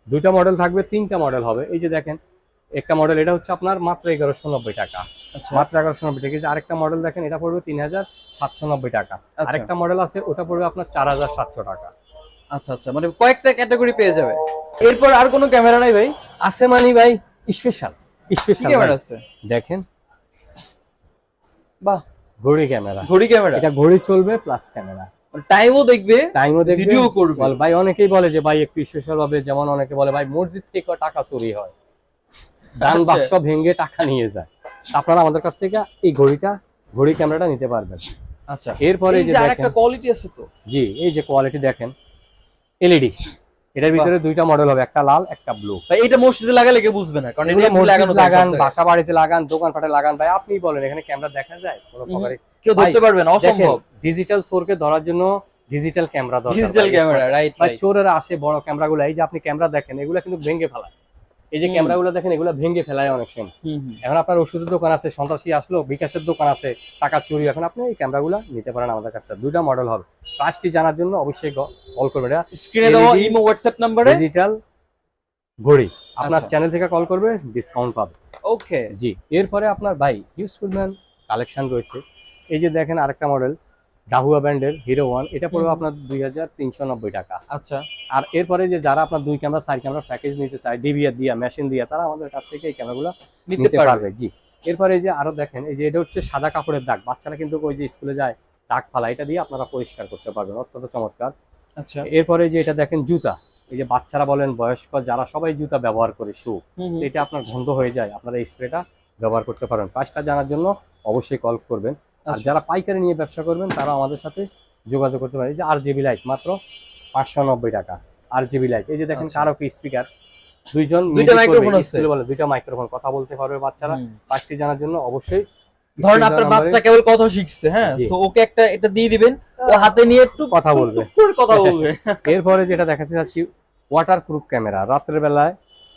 দুইটা মডেল থাকবে, 3টা মডেল হবে। এই যে দেখেন একটা মডেল, এটা হচ্ছে আপনার মাত্র 1190 টাকা। আচ্ছা মাত্র 1190 টাকা। এই যে আরেকটা মডেল দেখেন, এটা পড়বে 3790 টাকা। আচ্ছা। আরেকটা মডেল আছে, ওটা পড়বে আপনার 4700 টাকা। আচ্ছা আচ্ছা, মানে কয়েকটা ক্যাটাগরি পেয়ে যাবে। এরপর আর কোনো ক্যামেরা নাই ভাই? আছে মানে ভাই স্পেশাল স্পেশাল ক্যামেরা আছে দেখেন, বাহ, ঘড়ি ক্যামেরা। ঘড়ি ক্যামেরা? এটা ঘড়ি চলবে প্লাস ক্যামেরা, টাইমও দেখবে, টাইমও দেখবে, ভিডিও করবে। ভাই অনেকেই বলে যে ভাই একটু স্পেশাল ভাবে, যেমন অনেকে বলে ভাই মসজিদ থেকে টাকা চুরি হয়, দান আচ্ছা। বাক্স ভেঙে টাকা নিয়ে যায়। আপনারা আমাদের কাছ থেকে এই ঘড়ি ক্যামেরাটা নিতে পারবেন। আচ্ছা, এরপরে এই যে যে আরেকটা দেখেন, কোয়ালিটি আছে তো। জি এই যে কোয়ালিটি দেখেন, এলইডি। এটার ভিতরে দুইটা মডেল হবে, একটা লাল একটা ব্লু। ভাই এটা মসজিদে লাগালে কেউ বুঝবে না, কারণ এটা মসজিদে লাগানো লাগান, বাসা বাড়িতে লাগান, দোকানপাটে লাগান, ভাই আপনি বলেন এখানে ক্যামেরা দেখা যায় কোনো প্রকারে? কেউ ধরতে পারবে না, অসম্ভব। ডিজিটাল চোরকে ধরার জন্য ডিজিটাল ক্যামেরা দরকার। ডিজিটাল ক্যামেরা, রাইট ভাই রাইট। চোরেরা আসে বড় ক্যামেরাগুলো, এই যে আপনি ক্যামেরা দেখেন এগুলো কিন্তু ভেঙে ফেলায়। এই যে ক্যামেরাগুলো দেখেন এগুলো ভেঙে ফেলায় অনেক সময়। এখন আপনার ওষুধের দোকান আছে, সন্ত্রাসী আসলো, বিকাশের দোকান আছে, টাকা চুরি, এখন আপনি এই ক্যামেরাগুলো নিতে পারেন আমাদের কাছ থেকে। দুইটা মডেল হবে। প্রাইসটি জানার জন্য অবশ্যই কল করবেন। স্ক্রিনে দেওয়া ইমো হোয়াটসঅ্যাপ নম্বরে ডিজিটাল ঘড়ি আপনার আচ্ছা। চ্যানেল থেকে কল করবে, ডিসকাউন্ট পাবে। ওকে। জি, এরপরে আপনার ভাই ইউজফুল ম্যান কালেকশন রয়েছে। এই যে দেখেন আরেকটা মডেল ডাহুয়া ব্র্যান্ডের হিরো 1, এটা পড়বে আপনার 2390 টাকা। আচ্ছা। আর এরপরে যে যারা আপনার 2 ক্যামেরা 4 ক্যামেরা প্যাকেজ নিতে চায় ডিভিআর দিয়া, মেশিন দিয়া, তারা আমাদের কাছ থেকে এই ক্যামেরাগুলো নিতে পারবে। জি, এরপরে এই যে আরো দেখেন, এই যে এটা হচ্ছে সাদা কাপড়ের দাগ, বাচ্চারা কিন্তু ওই যে স্কুলে যায় দাগ ফালা, এটা দিয়ে আপনারা পরিষ্কার করতে পারবেন, অত্যন্ত চমৎকার। আচ্ছা। এরপরে যে এটা দেখেন জুতা, এই যে বাচ্চারা বলেন বয়স্ক যারা সবাই জুতা ব্যবহার করে, শু, এটা আপনার গন্ধ হয়ে যায়, আপনারা এই স্প্রেটা ব্যবহার করতে পারেন। প্রাইসটা জানার জন্য অবশ্যই কল করবেন। আর যারা পাইকারি নিয়ে ব্যবসা করবেন তারা আমাদের সাথে যোগাযোগ করতে পারে। এই যে আরজিবি লাইট মাত্র 590 টাকা। আরজিবি লাইট, এই যে দেখেন কারোকে স্পিকার, দুইটা মাইক্রোফোন আছে, বলে দুইটা মাইক্রোফোন, কথা বলতে পারবে বাচ্চারা। প্রাইসটি জানার জন্য অবশ্যই ধরেন আপনার বাচ্চা কেবল কথা শিখছে, হ্যাঁ, তো ওকে একটা এটা দিয়ে দিবেন, ও হাতে নিয়ে একটু কথা বলবে, কথা বলবে। এরপরে যেটা দেখাতে যাচ্ছি ওয়াটারপ্রুফ ক্যামেরা। রাতের বেলায়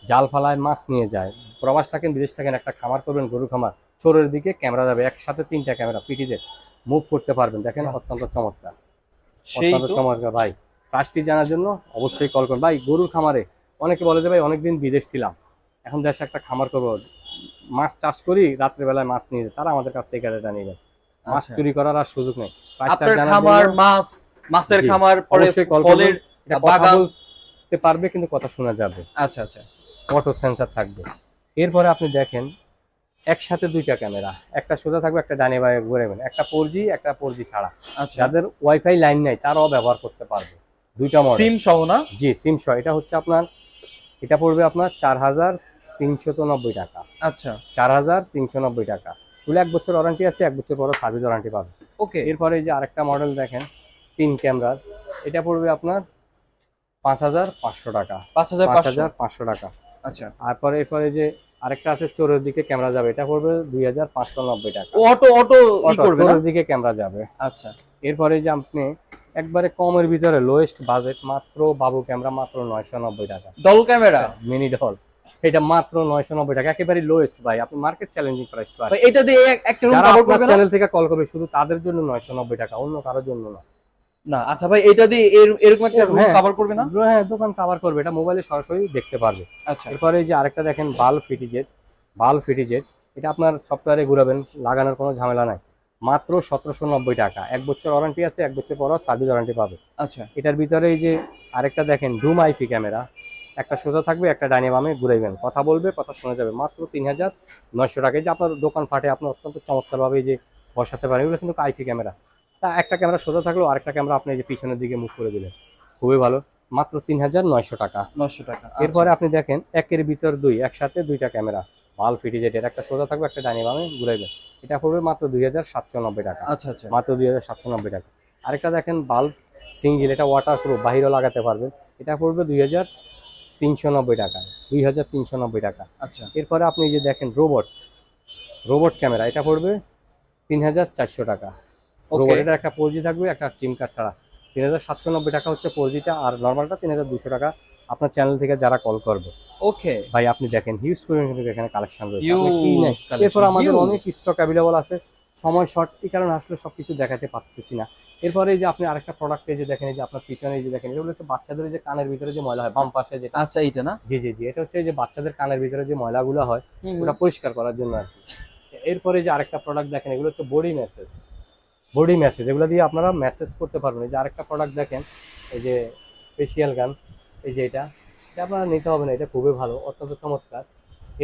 জাল ফালায় মাছ নিয়ে যায়, প্রবাস থাকেন বিদেশ থাকেন, একটা খামার করবেন, গরু খামার, চোরের দিকে ক্যামেরা যাবে, একসাথে 3টা ক্যামেরা পিটিতে মুভ করতে পারবেন। দেখেন অত্যন্ত চমৎকার, অত্যন্ত চমৎকার। ভাই প্রাইসটি জানার জন্য অবশ্যই কল করুন। ভাই গরুর খামারে অনেকে বলে যে ভাই অনেকদিন বিদেশ ছিলাম, এখন দেশে একটা খামার করবো, মাছ চাষ করি, রাত্রে বেলায় মাছ নিয়ে যায়, তারা আমাদের কাছ থেকে এটা নিয়ে যায়। মাছ চুরি করার আর সুযোগ নেই। আপনার খামার মাছ, মাছের খামার, পরে ফলের বাগান বলতে পারবে, কিন্তু কথা শোনা যাবে। আচ্ছা আচ্ছা, অটো সেন্সর থাকবে। এরপরে আপনি দেখেন একসাথে 2টা ক্যামেরা, একটা সোজা থাকবে, একটা ডানে বাঁয়ে ঘুরেবেন, একটা 4G একটা 4G ছাড়া। আচ্ছা। যাদের ওয়াইফাই লাইন নাই তারাও ব্যবহার করতে পারবে। 2টা মডেল, সিম সহ না? জি সিম সহ। এটা হচ্ছে আপনার, এটা পড়বে আপনার 4390 টাকা। আচ্ছা, 4390 টাকা। ফুল 1 বছর ওয়ারেন্টি আছে, 1 বছর পরে সার্ভিস ওয়ারেন্টি পাবে। ওকে। এরপরে এই যে আরেকটা মডেল দেখেন 3 ক্যামেরার, এটা পড়বে আপনার 5500 টাকা। 5500 টাকা। আচ্ছা। তারপরে এরপরে যে আরেকটা আছে চোরের দিকে ক্যামেরা যাবে, এটা পড়বে 2590 টাকা। অটো অটো ই করবে না? চোরের দিকে ক্যামেরা যাবে। আচ্ছা। এরপরে যে আপনি একবারে কমের ভিতরে লোয়েস্ট বাজেট, মাত্র বাবু ক্যামেরা মাত্র 990 টাকা। ডল ক্যামেরা, মিনি ডল, এটা মাত্র 990 টাকা, একেবারে লোয়েস্ট ভাই, আপনি মার্কেট চ্যালেঞ্জিং প্রাইস তো ভাই এটা দিয়ে একটা রুম যারা কভার আপনার করবে না? চ্যানেল থেকে কল করবে শুধু তাদের জন্য 990 টাকা, অন্য কারোর জন্য না। না আচ্ছা ভাই এটা দিয়ে এরকম একটা রুম হ্যাঁ। কভার করবে না? হ্যাঁ, দোকান কভার করবে, এটা মোবাইলে সরাসরি দেখতে পারবে। আচ্ছা এরপরে এই যে আরেকটা দেখেন বাল্ব ফিটিজেট, এটা আপনার সফটওয়্যারে ঘুরাবেন, লাগানোর কোনো ঝামেলা নাই, মাত্র 1790 টাকা। 1 বছর ওয়ারেন্টি আছে, 1 বছর পর সার্ভিস ওয়ারেন্টি পাবে। আচ্ছা এটার ভিতরে এই যে আরেকটা দেখেন ডুম আইপি ক্যামেরা, একটা সোজা থাকবে, একটা ডাইনে বামে ঘুরাইবেন, কথা বলবে, কথা শোনা যাবে, মাত্র 3900 টাকা। এই যে আপনার দোকান ফাটে আপনি অত্যন্ত চমৎকারভাবে এই যে বসাতে পারেন, এগুলো কিন্তু আইপি ক্যামেরা। তা একটা ক্যামেরা সোজা থাকলো, আরেকটা ক্যামেরা আপনি এই যে পিছনের দিকে মুখ করে দিলেন, খুবই ভালো, মাত্র 3900 টাকা। 900 টাকা। এরপরে আপনি দেখেন একের ভিতর দুই, একসাথে দুইটা ক্যামেরা ভাল ফিটিজেটের, একটা সোজা থাকবে, একটা ডাইনে বামে ঘুরাইবেন, এটা পড়বে মাত্র 2790 টাকা। আচ্ছা আচ্ছা মাত্র 2790 টাকা। আরেকটা দেখেন বাল্ব সিঙ্গেল, এটা ওয়াটার প্রুফ, বাহিরেও লাগাতে পারবেন, এটা পড়বে 2390 টাকা, 2390 টাকা। আচ্ছা এরপরে আপনি এই যে দেখেন রোবট ক্যামেরা, এটা পড়বে 3400 টাকা। Okay. রোবট, এটা একটা 4G থাকবে, একটা সিম কার্ড ছাড়া। 3790 টাকা হচ্ছে 4Gটা, আর নর্মালটা 3200 টাকা। আপনার চ্যানেল থেকে যারা কল করবে, ওকে ভাই আপনি দেখেন হিউজ পরিমাণ কিন্তু এখানে কালেকশন রয়েছে, Huge আপনি কি নেন? collection, এরপর আমাদের huge। অনেক স্টক অ্যাভেলেবল আছে, সময় শর্ট, এই কারণে আসলে সবকিছু দেখাতে পারতেছি না। এরপরে এই যে আপনি আরেকটা প্রোডাক্ট এই যে দেখেন, এই যে আপনার পিছনে এই যে দেখেন, এগুলো হচ্ছে বাচ্চাদের যে কানের ভিতরে যে ময়লা হয় বাম পাশে যেটা, আচ্ছা এইটা না? জি জি জি, এটা হচ্ছে এই যে বাচ্চাদের কানের ভিতরে যে ময়লাগুলো হয় ওটা পরিষ্কার করার জন্য আর কি। এরপরে যে আরেকটা প্রোডাক্ট দেখেন, এগুলো হচ্ছে বডি ম্যাসেজ, এগুলো দিয়ে আপনারা ম্যাসেজ করতে পারবেন। এই যে আরেকটা প্রোডাক্ট দেখেন, এই যে ফেশিয়াল গান, এই যে এটা আপনারা নিতে হবে না, এটা খুবই ভালো, অত্যন্ত চমৎকার।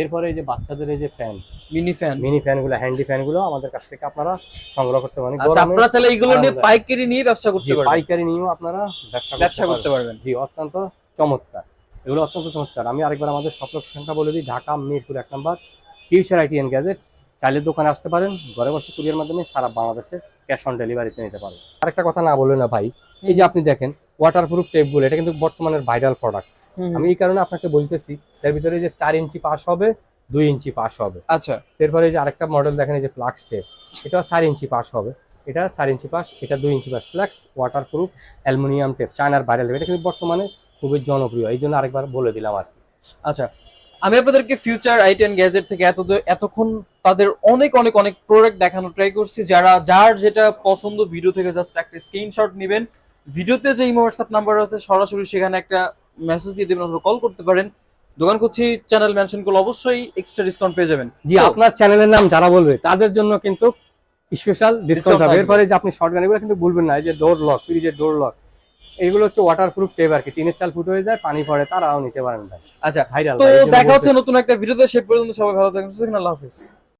এরপরে এই যে বাচ্চাদের এই যে ফ্যান, মিনি ফ্যান গুলো, হ্যান্ডি ফ্যান গুলো আমাদের কাছ থেকে আপনারা সংগ্রহ করতে পারেন। আচ্ছা গরমে আপনারা চাইলে এগুলো নিয়ে আরামদায়ক। পাইকারি নিয়ে ব্যবসা জি, করতে পারবেন। পাইকারি নিয়েও আপনারা ব্যবসা করতে পারবেন। জি, অত্যন্ত চমৎকার, এগুলো অত্যন্ত চমৎকার। আমি আরেকবার আমাদের শপ লোকেশনটা বলে দিই, ঢাকা মিরপুর 1 নম্বর, ফিউচার আইটি এন্ড গ্যাজেট। চাইলে দোকানে আসতে পারেন, ঘরে বসে কুরিয়ার মাধ্যমে সারা বাংলাদেশে ক্যাশ অন ডেলিভারিতে নিতে পারবেন। আরেকটা কথা না বললেন না ভাই, এই যে আপনি দেখেন ওয়াটারপ্রুফ টেপগুলো, এটা কিন্তু বর্তমানের ভাইরাল প্রোডাক্ট। আমি এই কারণে আপনাকে বলতেছি, এর ভিতরে যে 4 ইঞ্চি পাস হবে, 2 ইঞ্চি পাস হবে। আচ্ছা এরপরে এই যে আরেকটা মডেল দেখেন, এই যে ফ্লাক্স টেপ, এটা 4 ইঞ্চি পাস হবে, এটা 4 ইঞ্চি পাস, এটা 2 ইঞ্চি পাস। ফ্লাক্স ওয়াটারপ্রুফ অ্যালুমিনিয়াম টেপ, চায়নার ভাইরাল টেপ, এটা কিন্তু বর্তমানে খুবই জনপ্রিয়, এই জন্য আরেকবার বলে দিলাম আর কি। আচ্ছা আমি আপনাদেরকে ফিউচার আইটি এন্ড গ্যাজেট থেকে এতক্ষণ তাদের অনেক অনেক অনেক প্রোডাক্ট দেখানো ট্রাই করছি। যার যেটা পছন্দ ভিডিও থেকে জাস্ট একটা স্ক্রিনশট নেবেন, ভিডিওতে যে ইমো হোয়াটসঅ্যাপ নাম্বার আছে সরাসরি সেখানে একটা মেসেজ দিয়ে দেবেন অথবা কল করতে পারেন। দোকান করছি চ্যানেল মেনশন করলে অবশ্যই এক্সট্রা ডিসকাউন্ট পেয়ে যাবেন। জি, আপনার চ্যানেলের নাম যারা বলবে তাদের জন্য কিন্তু স্পেশাল ডিসকাউন্ট হবে। এরপরে যে আপনি শর্ট গান, এগুলো কিন্তু ভুলবেন না, এই যে ডোর লক, ফ্রিজের ডোর লক, এগুলো হচ্ছে ওয়াটারপ্রুফ টেপ আর কি, টিনের চাল ফুট হয়ে যায়, পানি পড়ে, তারাও নিতে পারেন ভাই। আচ্ছা ভাইরাল, তো দেখা হচ্ছে নতুন একটা ভিডিওতে, সে পর্যন্ত সবাই ভালো থাকবেন, আল্লাহ হাফেজ।